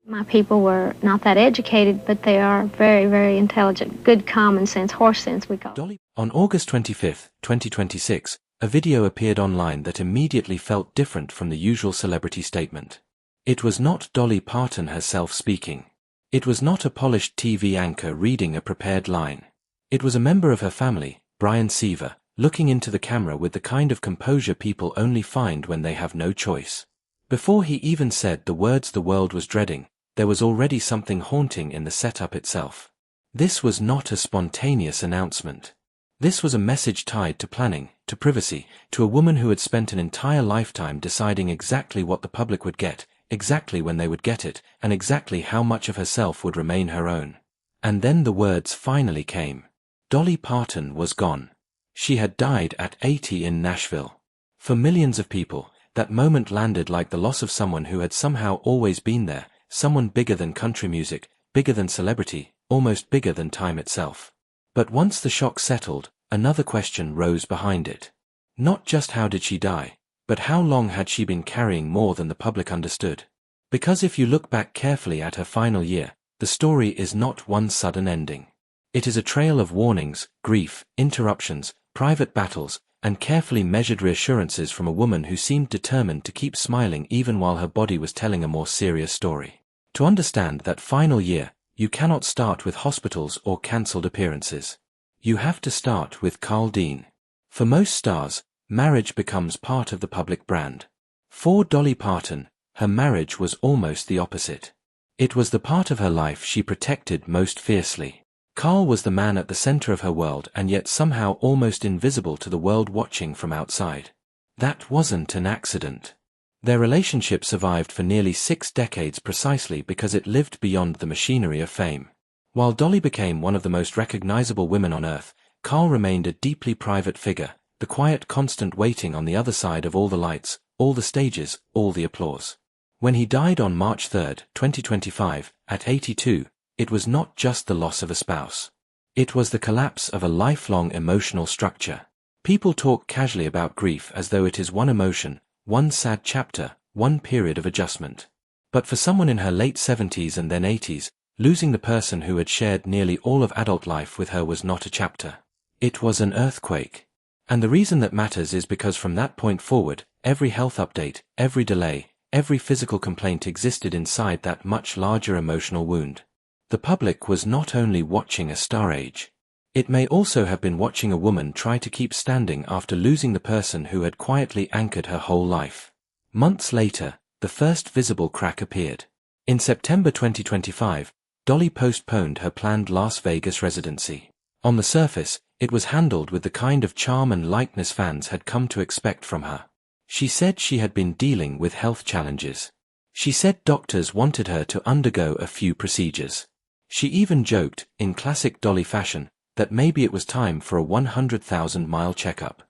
My people were not that educated, but they are very, very intelligent. Good common sense, horse sense, we call it. On August 25, 2026, a video appeared online that immediately felt different from the usual celebrity statement. It was not Dolly Parton herself speaking. It was not a polished TV anchor reading a prepared line. It was a member of her family, Brian Seaver, looking into the camera with the kind of composure people only find when they have no choice. Before he even said the words the world was dreading, there was already something haunting in the setup itself. This was not a spontaneous announcement. This was a message tied to planning, to privacy, to a woman who had spent an entire lifetime deciding exactly what the public would get, exactly when they would get it, and exactly how much of herself would remain her own. And then the words finally came. Dolly Parton was gone. She had died at 80 in Nashville. For millions of people, that moment landed like the loss of someone who had somehow always been there, someone bigger than country music, bigger than celebrity, almost bigger than time itself. But once the shock settled, another question rose behind it. Not just how did she die, but how long had she been carrying more than the public understood? Because if you look back carefully at her final year, the story is not one sudden ending. It is a trail of warnings, grief, interruptions, private battles, and carefully measured reassurances from a woman who seemed determined to keep smiling even while her body was telling a more serious story. To understand that final year, you cannot start with hospitals or cancelled appearances. You have to start with Carl Dean. For most stars, marriage becomes part of the public brand. For Dolly Parton, her marriage was almost the opposite. It was the part of her life she protected most fiercely. Carl was the man at the center of her world and yet somehow almost invisible to the world watching from outside. That wasn't an accident. Their relationship survived for nearly 6 decades precisely because it lived beyond the machinery of fame. While Dolly became one of the most recognizable women on earth, Carl remained a deeply private figure, the quiet constant waiting on the other side of all the lights, all the stages, all the applause. When he died on March 3, 2025, at 82, it was not just the loss of a spouse. It was the collapse of a lifelong emotional structure. People talk casually about grief as though it is one emotion, one sad chapter, one period of adjustment. But for someone in her late 70s and then 80s, losing the person who had shared nearly all of adult life with her was not a chapter. It was an earthquake. And the reason that matters is because from that point forward, every health update, every delay, every physical complaint existed inside that much larger emotional wound. The public was not only watching a star age. It may also have been watching a woman try to keep standing after losing the person who had quietly anchored her whole life. Months later, the first visible crack appeared. In September 2025, Dolly postponed her planned Las Vegas residency. On the surface, it was handled with the kind of charm and lightness fans had come to expect from her. She said she had been dealing with health challenges. She said doctors wanted her to undergo a few procedures. She even joked, in classic Dolly fashion, that maybe it was time for a 100,000-mile checkup.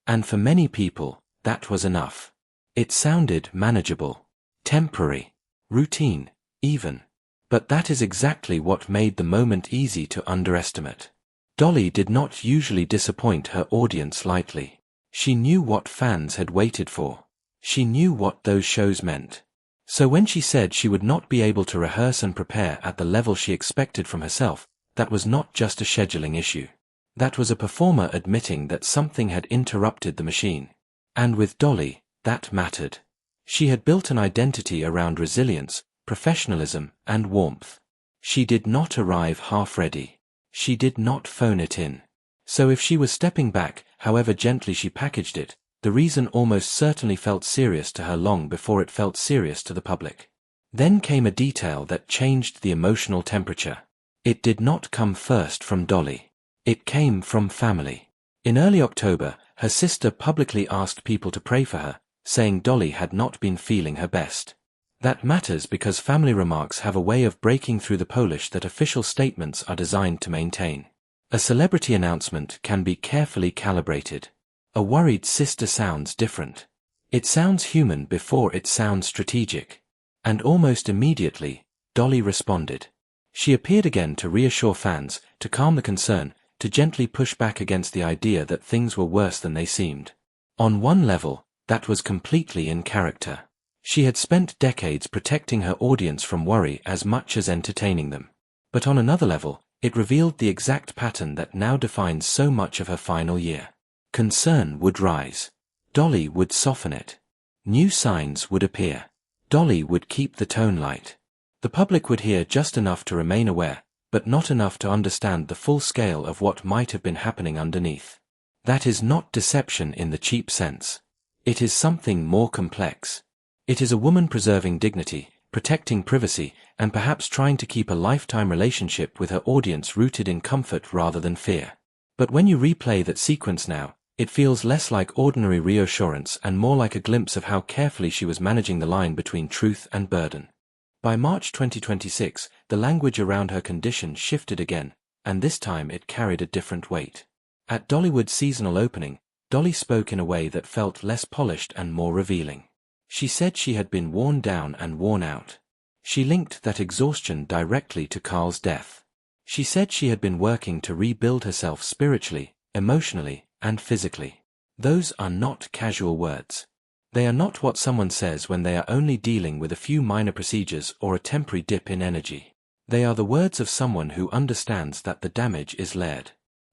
And for many people, that was enough. It sounded manageable, temporary, routine, even. But that is exactly what made the moment easy to underestimate. Dolly did not usually disappoint her audience lightly. She knew what fans had waited for. She knew what those shows meant. So when she said she would not be able to rehearse and prepare at the level she expected from herself, that was not just a scheduling issue. That was a performer admitting that something had interrupted the machine. And with Dolly, that mattered. She had built an identity around resilience, professionalism, and warmth. She did not arrive half-ready. She did not phone it in. So if she was stepping back, however gently she packaged it, the reason almost certainly felt serious to her long before it felt serious to the public. Then came a detail that changed the emotional temperature. It did not come first from Dolly. It came from family. In early October, her sister publicly asked people to pray for her, saying Dolly had not been feeling her best. That matters because family remarks have a way of breaking through the polish that official statements are designed to maintain. A celebrity announcement can be carefully calibrated. A worried sister sounds different. It sounds human before it sounds strategic. And almost immediately, Dolly responded. She appeared again to reassure fans, to calm the concern, to gently push back against the idea that things were worse than they seemed. On one level, that was completely in character. She had spent decades protecting her audience from worry as much as entertaining them. But on another level, it revealed the exact pattern that now defines so much of her final year. Concern would rise. Dolly would soften it. New signs would appear. Dolly would keep the tone light. The public would hear just enough to remain aware, but not enough to understand the full scale of what might have been happening underneath. That is not deception in the cheap sense. It is something more complex. It is a woman preserving dignity, protecting privacy, and perhaps trying to keep a lifetime relationship with her audience rooted in comfort rather than fear. But when you replay that sequence now, it feels less like ordinary reassurance and more like a glimpse of how carefully she was managing the line between truth and burden. By March 2026, the language around her condition shifted again, and this time it carried a different weight. At Dollywood's seasonal opening, Dolly spoke in a way that felt less polished and more revealing. She said she had been worn down and worn out. She linked that exhaustion directly to Carl's death. She said she had been working to rebuild herself spiritually, emotionally, and physically. Those are not casual words. They are not what someone says when they are only dealing with a few minor procedures or a temporary dip in energy. They are the words of someone who understands that the damage is layered.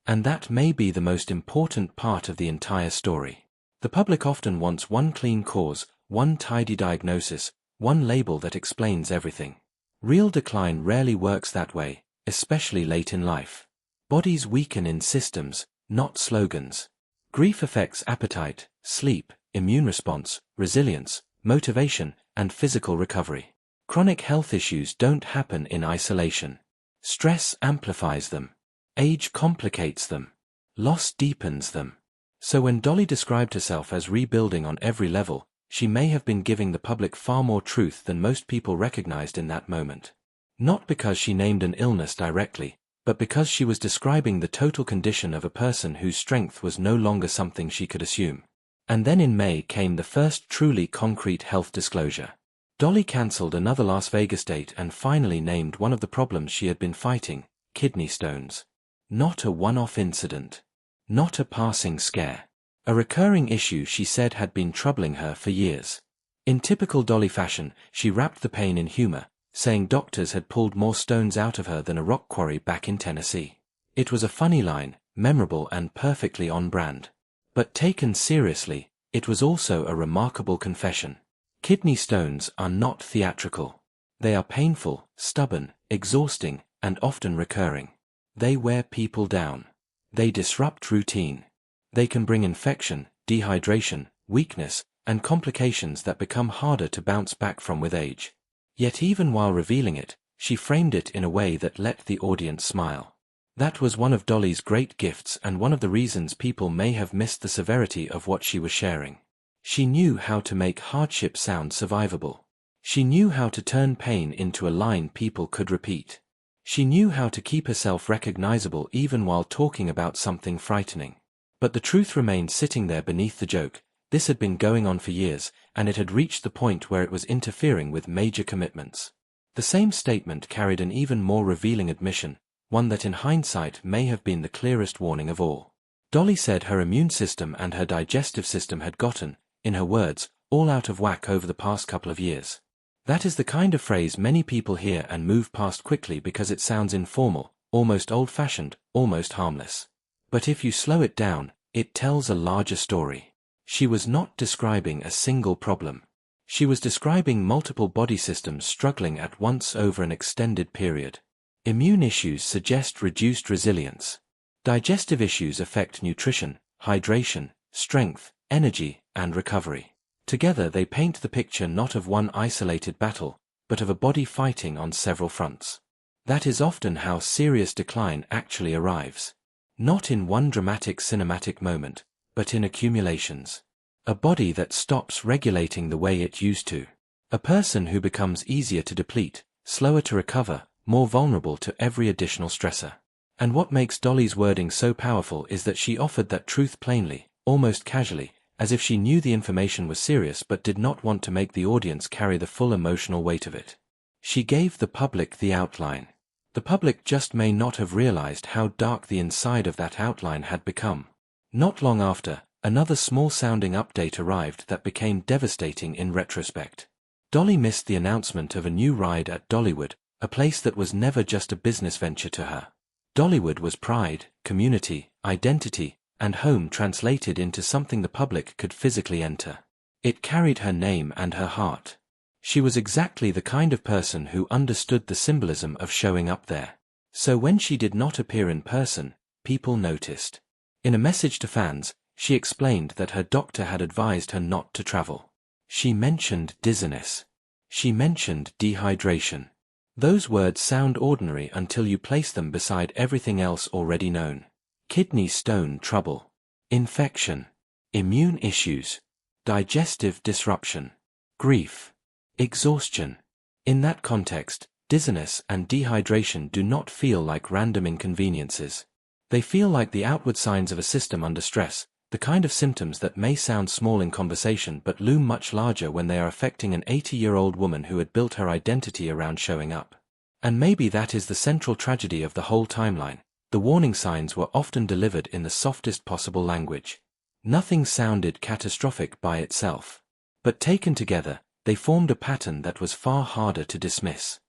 And that may be the most important part of the entire story. The public often wants one clean cause, one tidy diagnosis, one label that explains everything. Real decline rarely works that way, especially late in life. Bodies weaken in systems, not slogans. Grief affects appetite, sleep, immune response, resilience, motivation, and physical recovery. Chronic health issues don't happen in isolation. Stress amplifies them. Age complicates them. Loss deepens them. So when Dolly described herself as rebuilding on every level, she may have been giving the public far more truth than most people recognized in that moment. Not because she named an illness directly, but because she was describing the total condition of a person whose strength was no longer something she could assume. And then in May came the first truly concrete health disclosure. Dolly cancelled another Las Vegas date and finally named one of the problems she had been fighting: kidney stones. Not a one-off incident. Not a passing scare. A recurring issue she said had been troubling her for years. In typical Dolly fashion, she wrapped the pain in humor, saying doctors had pulled more stones out of her than a rock quarry back in Tennessee. It was a funny line, memorable and perfectly on brand. But taken seriously, it was also a remarkable confession. Kidney stones are not theatrical. They are painful, stubborn, exhausting, and often recurring. They wear people down. They disrupt routine. They can bring infection, dehydration, weakness, and complications that become harder to bounce back from with age. Yet even while revealing it, she framed it in a way that let the audience smile. That was one of Dolly's great gifts and one of the reasons people may have missed the severity of what she was sharing. She knew how to make hardship sound survivable. She knew how to turn pain into a line people could repeat. She knew how to keep herself recognizable even while talking about something frightening. But the truth remained sitting there beneath the joke. This had been going on for years, and it had reached the point where it was interfering with major commitments. The same statement carried an even more revealing admission, one that in hindsight may have been the clearest warning of all. Dolly said her immune system and her digestive system had gotten, in her words, all out of whack over the past couple of years. That is the kind of phrase many people hear and move past quickly because it sounds informal, almost old-fashioned, almost harmless. But if you slow it down, it tells a larger story. She was not describing a single problem. She was describing multiple body systems struggling at once over an extended period. Immune issues suggest reduced resilience. Digestive issues affect nutrition, hydration, strength, energy, and recovery. Together they paint the picture not of one isolated battle, but of a body fighting on several fronts. That is often how serious decline actually arrives. Not in one dramatic cinematic moment, but in accumulations. A body that stops regulating the way it used to. A person who becomes easier to deplete, slower to recover, more vulnerable to every additional stressor. And what makes Dolly's wording so powerful is that she offered that truth plainly, almost casually, as if she knew the information was serious but did not want to make the audience carry the full emotional weight of it. She gave the public the outline. The public just may not have realized how dark the inside of that outline had become. Not long after, another small-sounding update arrived that became devastating in retrospect. Dolly missed the announcement of a new ride at Dollywood, a place that was never just a business venture to her. Dollywood was pride, community, identity, and home translated into something the public could physically enter. It carried her name and her heart. She was exactly the kind of person who understood the symbolism of showing up there. So when she did not appear in person, people noticed. In a message to fans, she explained that her doctor had advised her not to travel. She mentioned dizziness. She mentioned dehydration. Those words sound ordinary until you place them beside everything else already known. Kidney stone trouble, infection, immune issues, digestive disruption, grief, exhaustion. In that context, dizziness and dehydration do not feel like random inconveniences. They feel like the outward signs of a system under stress, the kind of symptoms that may sound small in conversation but loom much larger when they are affecting an 80-year-old woman who had built her identity around showing up. And maybe that is the central tragedy of the whole timeline. The warning signs were often delivered in the softest possible language. Nothing sounded catastrophic by itself. But taken together, they formed a pattern that was far harder to dismiss.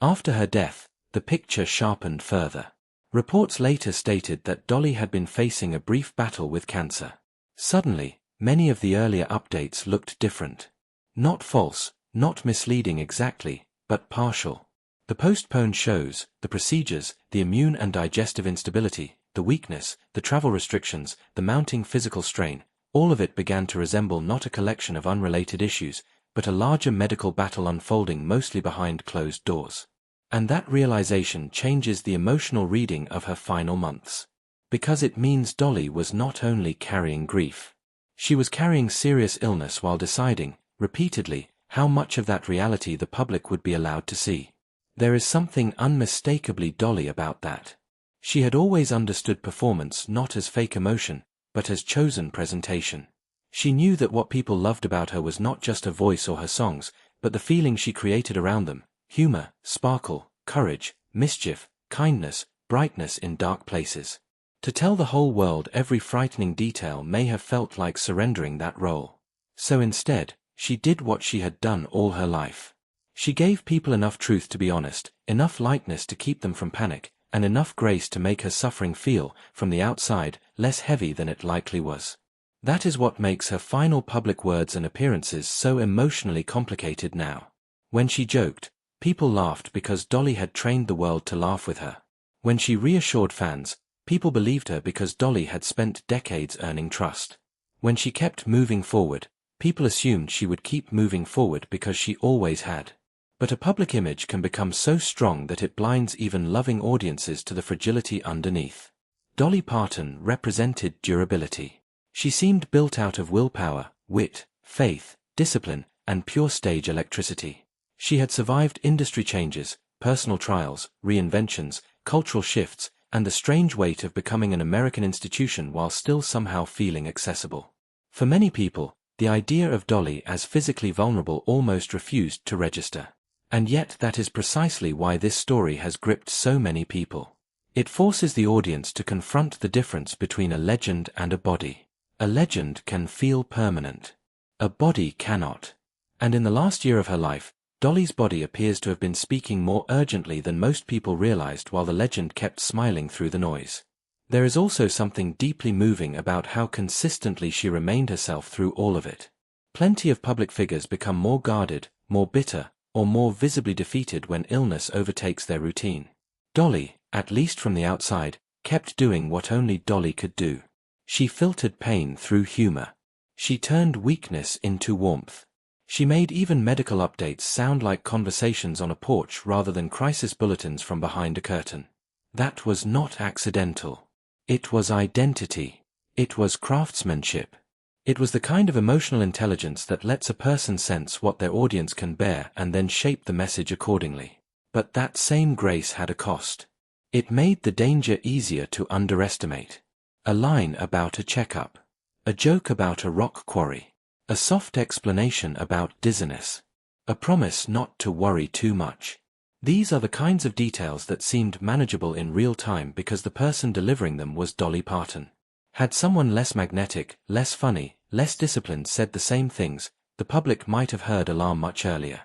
After her death, the picture sharpened further. Reports later stated that Dolly had been facing a brief battle with cancer. Suddenly, many of the earlier updates looked different. Not false, not misleading exactly, but partial. The postponed shows, the procedures, the immune and digestive instability, the weakness, the travel restrictions, the mounting physical strain, all of it began to resemble not a collection of unrelated issues, but a larger medical battle unfolding mostly behind closed doors. And that realization changes the emotional reading of her final months. Because it means Dolly was not only carrying grief. She was carrying serious illness while deciding, repeatedly, how much of that reality the public would be allowed to see. There is something unmistakably Dolly about that. She had always understood performance not as fake emotion, but as chosen presentation. She knew that what people loved about her was not just her voice or her songs, but the feeling she created around them: humor, sparkle, courage, mischief, kindness, brightness in dark places. To tell the whole world every frightening detail may have felt like surrendering that role. So instead, she did what she had done all her life. She gave people enough truth to be honest, enough lightness to keep them from panic, and enough grace to make her suffering feel, from the outside, less heavy than it likely was. That is what makes her final public words and appearances so emotionally complicated now. When she joked, people laughed because Dolly had trained the world to laugh with her. When she reassured fans, people believed her because Dolly had spent decades earning trust. When she kept moving forward, people assumed she would keep moving forward because she always had. But a public image can become so strong that it blinds even loving audiences to the fragility underneath. Dolly Parton represented durability. She seemed built out of willpower, wit, faith, discipline, and pure stage electricity. She had survived industry changes, personal trials, reinventions, cultural shifts, and the strange weight of becoming an American institution while still somehow feeling accessible. For many people, the idea of Dolly as physically vulnerable almost refused to register. And yet that is precisely why this story has gripped so many people. It forces the audience to confront the difference between a legend and a body. A legend can feel permanent. A body cannot. And in the last year of her life, Dolly's body appears to have been speaking more urgently than most people realized, while the legend kept smiling through the noise. There is also something deeply moving about how consistently she remained herself through all of it. Plenty of public figures become more guarded, more bitter, or more visibly defeated when illness overtakes their routine. Dolly, at least from the outside, kept doing what only Dolly could do. She filtered pain through humor. She turned weakness into warmth. She made even medical updates sound like conversations on a porch rather than crisis bulletins from behind a curtain. That was not accidental. It was identity. It was craftsmanship. It was the kind of emotional intelligence that lets a person sense what their audience can bear and then shape the message accordingly. But that same grace had a cost. It made the danger easier to underestimate. A line about a checkup. A joke about a rock quarry. A soft explanation about dizziness. A promise not to worry too much. These are the kinds of details that seemed manageable in real time because the person delivering them was Dolly Parton. Had someone less magnetic, less funny, less disciplined said the same things, the public might have heard alarm much earlier.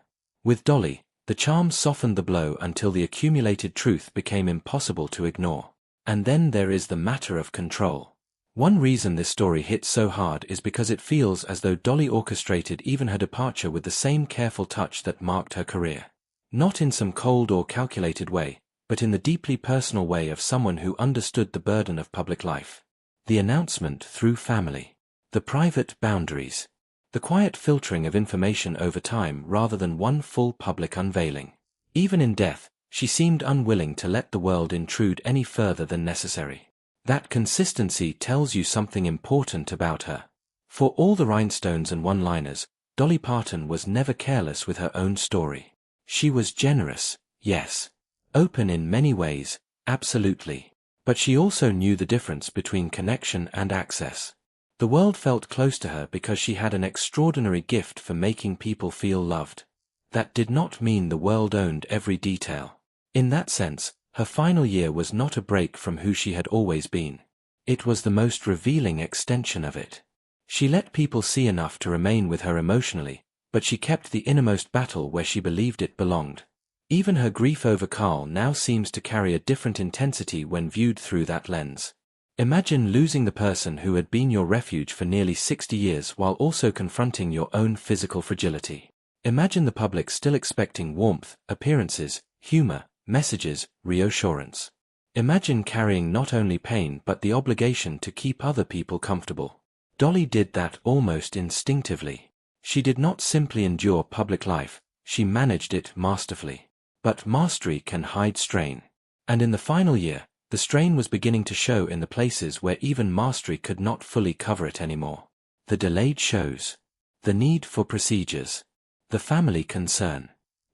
With Dolly, the charm softened the blow until the accumulated truth became impossible to ignore. And then there is the matter of control. One reason this story hits so hard is because it feels as though Dolly orchestrated even her departure with the same careful touch that marked her career. Not in some cold or calculated way, but in the deeply personal way of someone who understood the burden of public life. The announcement through family. The private boundaries. The quiet filtering of information over time rather than one full public unveiling. Even in death, she seemed unwilling to let the world intrude any further than necessary. That consistency tells you something important about her. For all the rhinestones and one-liners, Dolly Parton was never careless with her own story. She was generous, yes. Open in many ways, absolutely. But she also knew the difference between connection and access. The world felt close to her because she had an extraordinary gift for making people feel loved. That did not mean the world owned every detail. In that sense, her final year was not a break from who she had always been. It was the most revealing extension of it. She let people see enough to remain with her emotionally, but she kept the innermost battle where she believed it belonged. Even her grief over Carl now seems to carry a different intensity when viewed through that lens. Imagine losing the person who had been your refuge for nearly 60 years while also confronting your own physical fragility. Imagine the public still expecting warmth, appearances, humor, messages, reassurance. Imagine carrying not only pain but the obligation to keep other people comfortable. Dolly did that almost instinctively. She did not simply endure public life, she managed it masterfully. But mastery can hide strain. And in the final year, the strain was beginning to show in the places where even mastery could not fully cover it anymore. The delayed shows. The need for procedures. The family concern.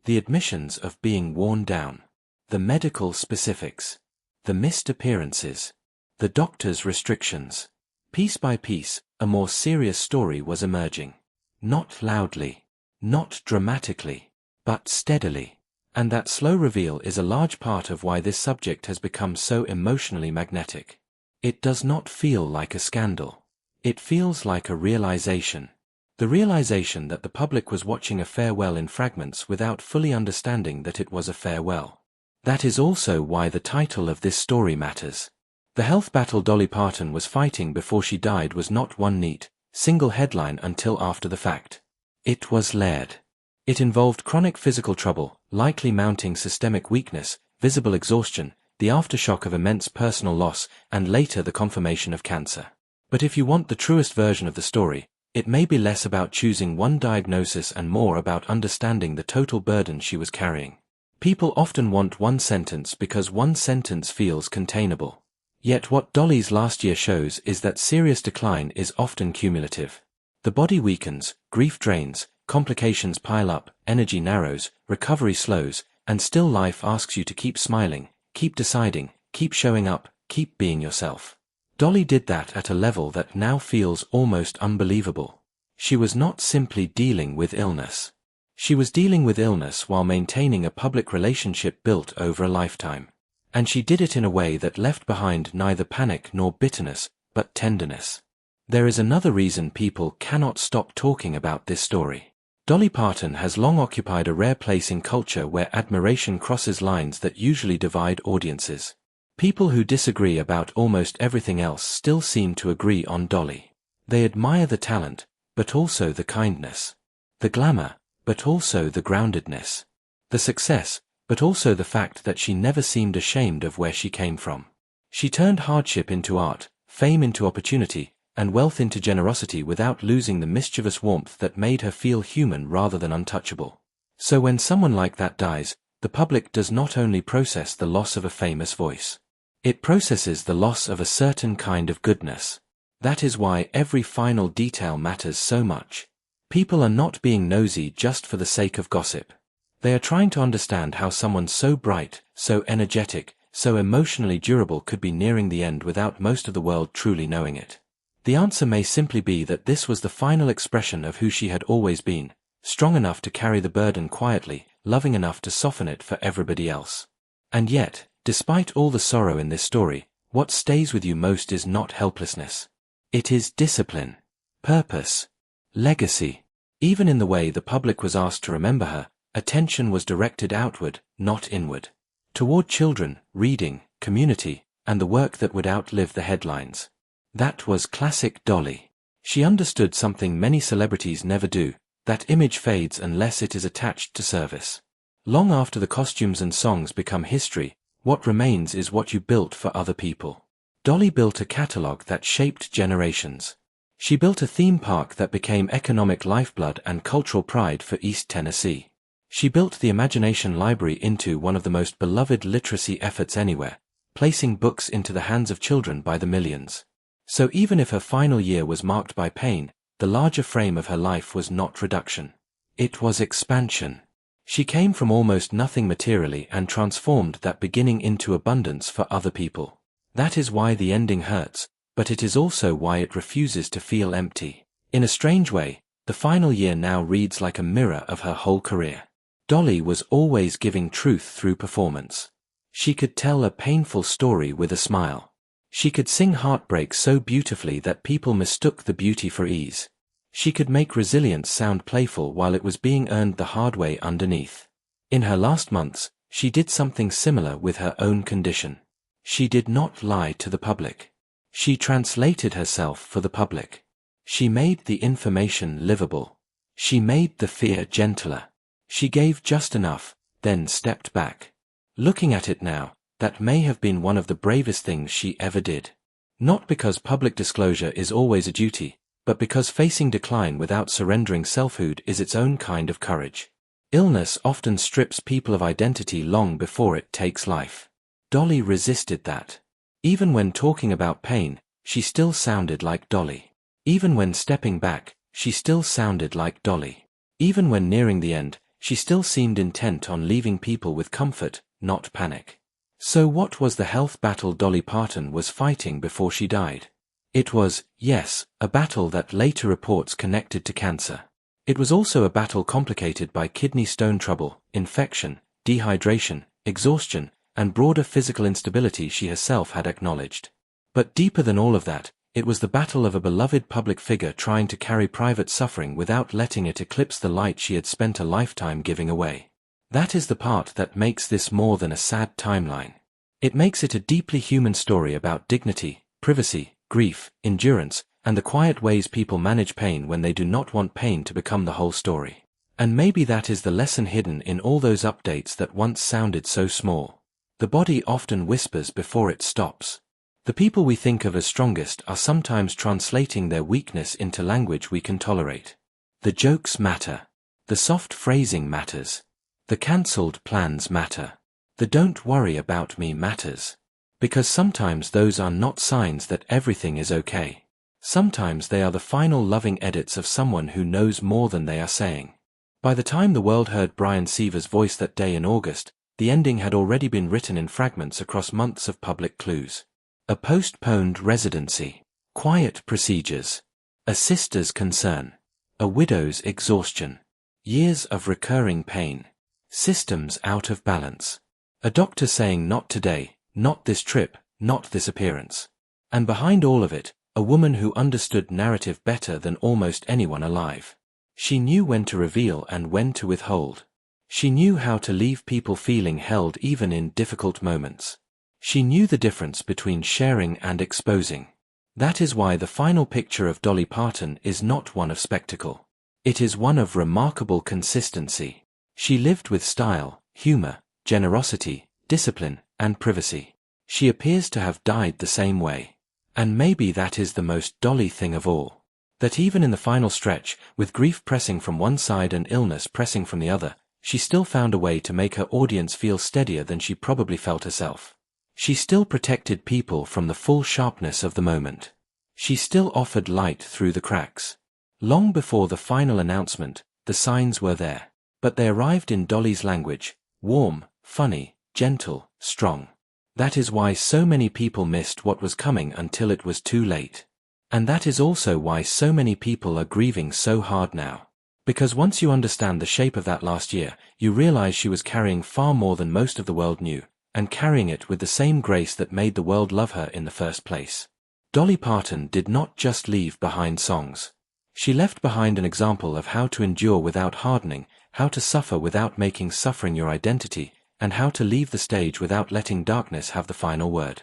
The admissions of being worn down. The medical specifics. The missed appearances. The doctor's restrictions. Piece by piece, a more serious story was emerging. Not loudly. Not dramatically. But steadily. And that slow reveal is a large part of why this subject has become so emotionally magnetic. It does not feel like a scandal. It feels like a realization. The realization that the public was watching a farewell in fragments without fully understanding that it was a farewell. That is also why the title of this story matters. The health battle Dolly Parton was fighting before she died was not one neat, single headline until after the fact. It was layered. It involved chronic physical trouble, likely mounting systemic weakness, visible exhaustion, the aftershock of immense personal loss, and later the confirmation of cancer. But if you want the truest version of the story, it may be less about choosing one diagnosis and more about understanding the total burden she was carrying. People often want one sentence because one sentence feels containable. Yet what Dolly's last year shows is that serious decline is often cumulative. The body weakens, grief drains, complications pile up, energy narrows, recovery slows, and still life asks you to keep smiling, keep deciding, keep showing up, keep being yourself. Dolly did that at a level that now feels almost unbelievable. She was not simply dealing with illness. She was dealing with illness while maintaining a public relationship built over a lifetime. And she did it in a way that left behind neither panic nor bitterness, but tenderness. There is another reason people cannot stop talking about this story. Dolly Parton has long occupied a rare place in culture where admiration crosses lines that usually divide audiences. People who disagree about almost everything else still seem to agree on Dolly. They admire the talent, but also the kindness. The glamour, but also the groundedness. The success, but also the fact that she never seemed ashamed of where she came from. She turned hardship into art, fame into opportunity, and wealth into generosity without losing the mischievous warmth that made her feel human rather than untouchable. So when someone like that dies, the public does not only process the loss of a famous voice. It processes the loss of a certain kind of goodness. That is why every final detail matters so much. People are not being nosy just for the sake of gossip. They are trying to understand how someone so bright, so energetic, so emotionally durable could be nearing the end without most of the world truly knowing it. The answer may simply be that this was the final expression of who she had always been, strong enough to carry the burden quietly, loving enough to soften it for everybody else. And yet, despite all the sorrow in this story, what stays with you most is not helplessness. It is discipline, purpose, legacy. Even in the way the public was asked to remember her, Attention was directed outward, not inward. Toward children, reading, community, and the work that would outlive the headlines. That was classic Dolly. She understood something many celebrities never do, that image fades unless it is attached to service. Long after the costumes and songs become history, what remains is what you built for other people. Dolly built a catalogue that shaped generations. She built a theme park that became economic lifeblood and cultural pride for East Tennessee. She built the Imagination Library into one of the most beloved literacy efforts anywhere, placing books into the hands of children by the millions. So even if her final year was marked by pain, the larger frame of her life was not reduction. It was expansion. She came from almost nothing materially and transformed that beginning into abundance for other people. That is why the ending hurts, but it is also why it refuses to feel empty. In a strange way, the final year now reads like a mirror of her whole career. Dolly was always giving truth through performance. She could tell a painful story with a smile. She could sing heartbreak so beautifully that people mistook the beauty for ease. She could make resilience sound playful while it was being earned the hard way underneath. In her last months, she did something similar with her own condition. She did not lie to the public. She translated herself for the public. She made the information livable. She made the fear gentler. She gave just enough, then stepped back. Looking at it now, that may have been one of the bravest things she ever did. Not because public disclosure is always a duty, but because facing decline without surrendering selfhood is its own kind of courage. Illness often strips people of identity long before it takes life. Dolly resisted that. Even when talking about pain, she still sounded like Dolly. Even when stepping back, she still sounded like Dolly. Even when nearing the end, she still seemed intent on leaving people with comfort, not panic. So what was the health battle Dolly Parton was fighting before she died? It was, yes, a battle that later reports connected to cancer. It was also a battle complicated by kidney stone trouble, infection, dehydration, exhaustion, and broader physical instability she herself had acknowledged. But deeper than all of that, it was the battle of a beloved public figure trying to carry private suffering without letting it eclipse the light she had spent a lifetime giving away. That is the part that makes this more than a sad timeline. It makes it a deeply human story about dignity, privacy, grief, endurance, and the quiet ways people manage pain when they do not want pain to become the whole story. And maybe that is the lesson hidden in all those updates that once sounded so small. The body often whispers before it stops. The people we think of as strongest are sometimes translating their weakness into language we can tolerate. The jokes matter. The soft phrasing matters. The cancelled plans matter. The don't worry about me matters. Because sometimes those are not signs that everything is okay. Sometimes they are the final loving edits of someone who knows more than they are saying. By the time the world heard Brian Seaver's voice that day in August, the ending had already been written in fragments across months of public clues. A postponed residency. Quiet procedures. A sister's concern. A widow's exhaustion. Years of recurring pain. Systems out of balance. A doctor saying not today, not this trip, not this appearance. And behind all of it, a woman who understood narrative better than almost anyone alive. She knew when to reveal and when to withhold. She knew how to leave people feeling held even in difficult moments. She knew the difference between sharing and exposing. That is why the final picture of Dolly Parton is not one of spectacle. It is one of remarkable consistency. She lived with style, humor, generosity, discipline, and privacy. She appears to have died the same way. And maybe that is the most Dolly thing of all. That even in the final stretch, with grief pressing from one side and illness pressing from the other, she still found a way to make her audience feel steadier than she probably felt herself. She still protected people from the full sharpness of the moment. She still offered light through the cracks. Long before the final announcement, the signs were there. But they arrived in Dolly's language, warm, funny, gentle, strong. That is why so many people missed what was coming until it was too late. And that is also why so many people are grieving so hard now. Because once you understand the shape of that last year, you realize she was carrying far more than most of the world knew, and carrying it with the same grace that made the world love her in the first place. Dolly Parton did not just leave behind songs. She left behind an example of how to endure without hardening, how to suffer without making suffering your identity, and how to leave the stage without letting darkness have the final word.